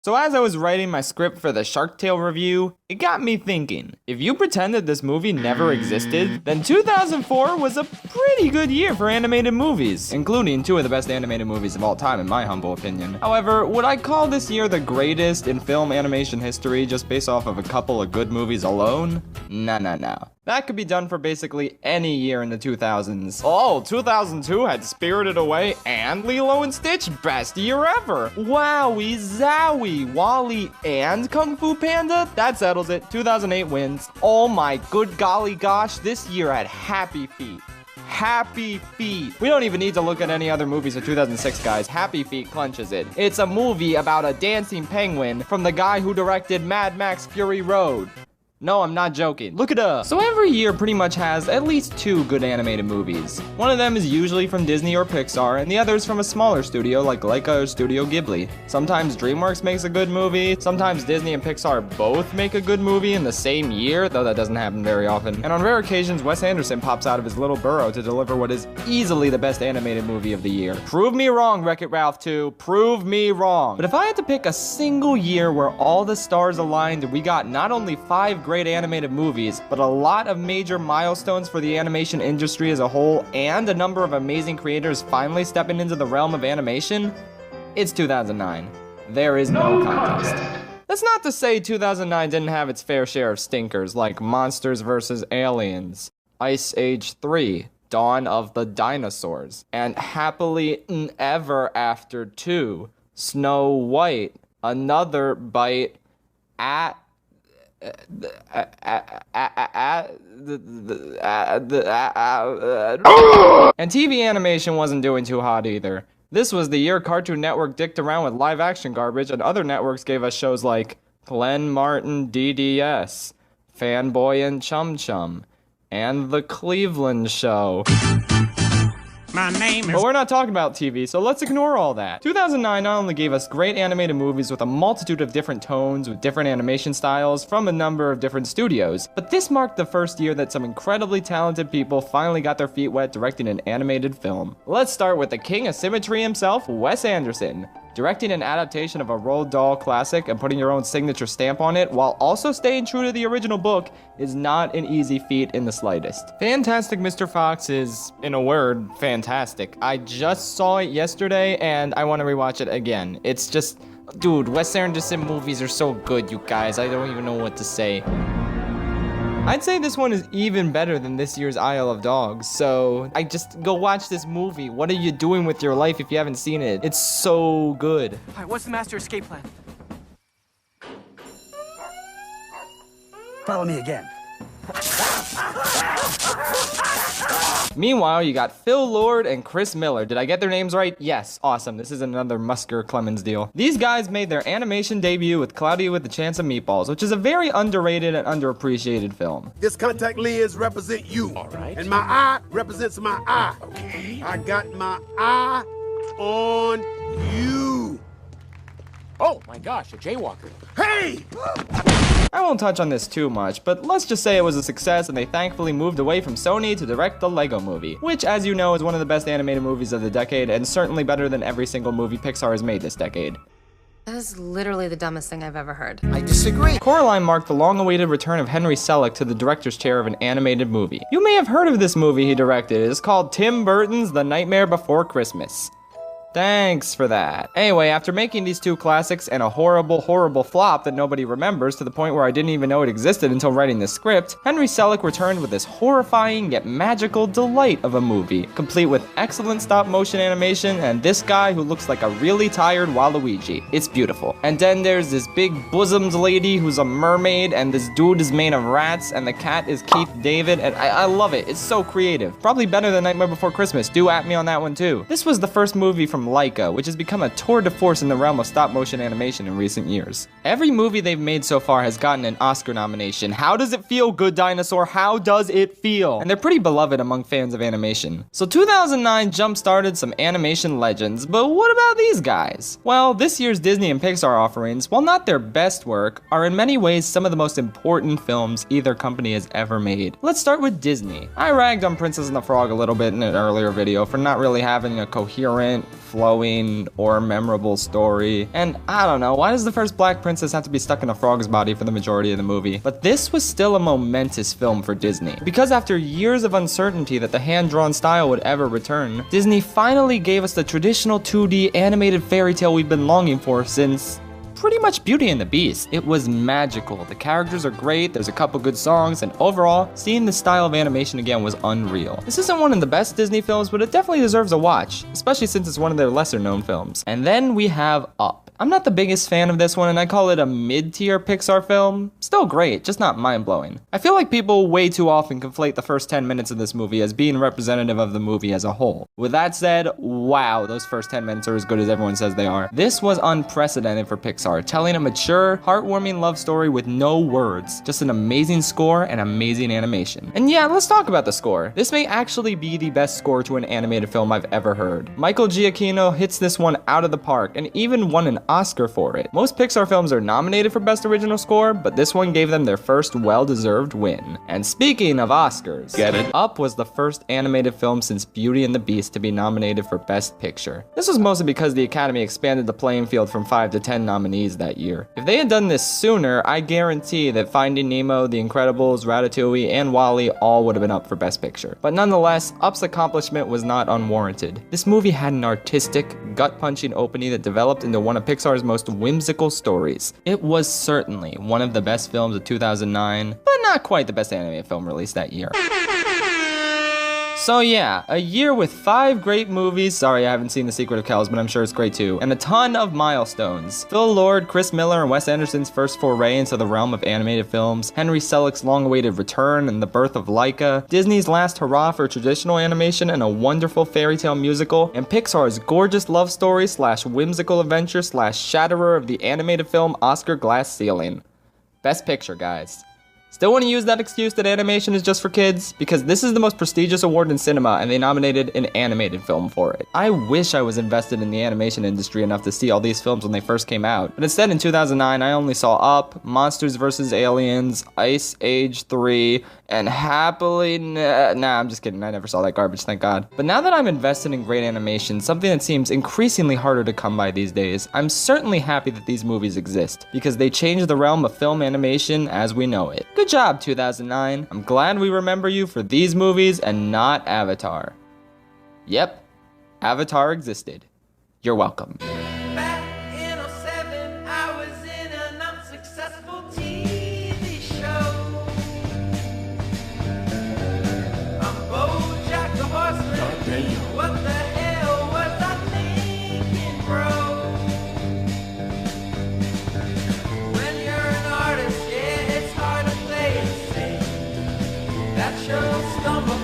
So as I was writing my script for the Shark Tale review, it got me thinking, if you pretend that this movie never existed, then 2004 was a pretty good year for animated movies, including two of the best animated movies of all time in my humble opinion. However, would I call this year the greatest in film animation history just based off of a couple of good movies alone? No. That could be done for basically any year in the 2000s. Oh, 2002 had Spirited Away and Lilo and Stitch, best year ever. Wowie zowie, WALL-E and Kung Fu Panda? That settles it, 2008 wins. Oh my good golly gosh, this year had Happy Feet. Happy Feet. We don't even need to look at any other movies of 2006, guys. Happy Feet clenches it. It's a movie about a dancing penguin from the guy who directed Mad Max Fury Road. No, I'm not joking. Look it up. So every year pretty much has at least two good animated movies. One of them is usually from Disney or Pixar, and the other is from a smaller studio like Laika or Studio Ghibli. Sometimes DreamWorks makes a good movie, sometimes Disney and Pixar both make a good movie in the same year, though that doesn't happen very often. And on rare occasions, Wes Anderson pops out of his little burrow to deliver what is easily the best animated movie of the year. Prove me wrong, Wreck-It Ralph 2. Prove me wrong. But if I had to pick a single year where all the stars aligned and we got not only 5 great animated movies, but a lot of major milestones for the animation industry as a whole, and a number of amazing creators finally stepping into the realm of animation, it's 2009. There is no contest. That's not to say 2009 didn't have its fair share of stinkers, like Monsters vs. Aliens, Ice Age 3, Dawn of the Dinosaurs, and Happily Ever After 2, Snow White, Another Bite at and TV animation wasn't doing too hot either. This was the year Cartoon Network dicked around with live action garbage, and other networks gave us shows like Glenn Martin DDS, Fanboy and Chum Chum, and The Cleveland Show. My name is... But we're not talking about TV, so let's ignore all that. 2009 not only gave us great animated movies with a multitude of different tones, with different animation styles, from a number of different studios, but this marked the first year that some incredibly talented people finally got their feet wet directing an animated film. Let's start with the king of symmetry himself, Wes Anderson. Directing an adaptation of a Roald Dahl classic and putting your own signature stamp on it while also staying true to the original book is not an easy feat in the slightest. Fantastic Mr. Fox is, in a word, fantastic. I just saw it yesterday and I want to rewatch it again. It's just, dude, Wes Anderson movies are so good, you guys. I don't even know what to say. I'd say this one is even better than this year's Isle of Dogs, so I just go watch this movie. What are you doing with your life if you haven't seen it? It's so good. Alright, what's the master escape plan? Follow me again. Meanwhile, you got Phil Lord and Chris Miller. Did I get their names right? Yes, awesome. This is another Musker Clemens deal. These guys made their animation debut with Cloudy with a Chance of Meatballs, which is a very underrated and underappreciated film. This contact lens represent you. All right. And my eye represents my eye. Okay. I got my eye on you. Oh my gosh, a jaywalker. Hey! I won't touch on this too much, but let's just say it was a success and they thankfully moved away from Sony to direct the Lego Movie, which, as you know, is one of the best animated movies of the decade and certainly better than every single movie Pixar has made this decade. That is literally the dumbest thing I've ever heard. I disagree. Coraline marked the long-awaited return of Henry Selick to the director's chair of an animated movie. You may have heard of this movie he directed. It is called Tim Burton's The Nightmare Before Christmas. Thanks for that. Anyway, after making these two classics and a horrible, horrible flop that nobody remembers to the point where I didn't even know it existed until writing the script, Henry Selick returned with this horrifying yet magical delight of a movie, complete with excellent stop-motion animation and this guy who looks like a really tired Waluigi. It's beautiful. And then there's this big bosomed lady who's a mermaid, and this dude is made of rats, and the cat is Keith David, and I love it. It's so creative. Probably better than Nightmare Before Christmas. Do at me on that one too. This was the first movie from Laika, which has become a tour de force in the realm of stop-motion animation in recent years. Every movie they've made so far has gotten an Oscar nomination. How does it feel, Good Dinosaur? How does it feel? And they're pretty beloved among fans of animation. So 2009 jump-started some animation legends, but what about these guys? Well, this year's Disney and Pixar offerings, while not their best work, are in many ways some of the most important films either company has ever made. Let's start with Disney. I ragged on Princess and the Frog a little bit in an earlier video for not really having a coherent, flowing or memorable story. And I don't know, why does the first black princess have to be stuck in a frog's body for the majority of the movie? But this was still a momentous film for Disney. Because after years of uncertainty that the hand-drawn style would ever return, Disney finally gave us the traditional 2D animated fairy tale we've been longing for since pretty much Beauty and the Beast. It was magical. The characters are great, there's a couple good songs, and overall, seeing this style of animation again was unreal. This isn't one of the best Disney films, but it definitely deserves a watch, especially since it's one of their lesser known films. And then we have Up. I'm not the biggest fan of this one, and I call it a mid-tier Pixar film. Still great, just not mind-blowing. I feel like people way too often conflate the first 10 minutes of this movie as being representative of the movie as a whole. With that said, wow, those first 10 minutes are as good as everyone says they are. This was unprecedented for Pixar, telling a mature, heartwarming love story with no words, just an amazing score and amazing animation. And yeah, let's talk about the score. This may actually be the best score to an animated film I've ever heard. Michael Giacchino hits this one out of the park, and even won an Oscar for it. Most Pixar films are nominated for Best Original Score, but this one gave them their first well-deserved win. And speaking of Oscars, Get it? Up was the first animated film since Beauty and the Beast to be nominated for Best Picture. This was mostly because the Academy expanded the playing field from 5 to 10 nominees that year. If they had done this sooner, I guarantee that Finding Nemo, The Incredibles, Ratatouille, and WALL-E all would have been up for Best Picture. But nonetheless, Up's accomplishment was not unwarranted. This movie had an artistic, gut-punching opening that developed into one of Pixar's most whimsical stories. It was certainly one of the best films of 2009, but not quite the best animated film released that year. So yeah, a year with 5 great movies. Sorry, I haven't seen The Secret of Kells, but I'm sure it's great too. And a ton of milestones. Phil Lord, Chris Miller, and Wes Anderson's first foray into the realm of animated films. Henry Selick's long-awaited return and the birth of Laika. Disney's last hurrah for traditional animation and a wonderful fairy tale musical. And Pixar's gorgeous love story / whimsical adventure / shatterer of the animated film Oscar glass ceiling. Best Picture, guys. Still want to use that excuse that animation is just for kids? Because this is the most prestigious award in cinema, and they nominated an animated film for it. I wish I was invested in the animation industry enough to see all these films when they first came out, but instead in 2009 I only saw Up, Monsters vs. Aliens, Ice Age 3, and I'm just kidding, I never saw that garbage, thank God. But now that I'm invested in great animation, something that seems increasingly harder to come by these days, I'm certainly happy that these movies exist, because they change the realm of film animation as we know it. Good job, 2009. I'm glad we remember you for these movies and not Avatar. Yep, Avatar existed. You're welcome. Back in '07, I was in an unsuccessful TV show. I'm BoJack the Horseman. What the hell was I thinking, bro? When you're an artist, yeah, it's hard to play it safe. That show stumbled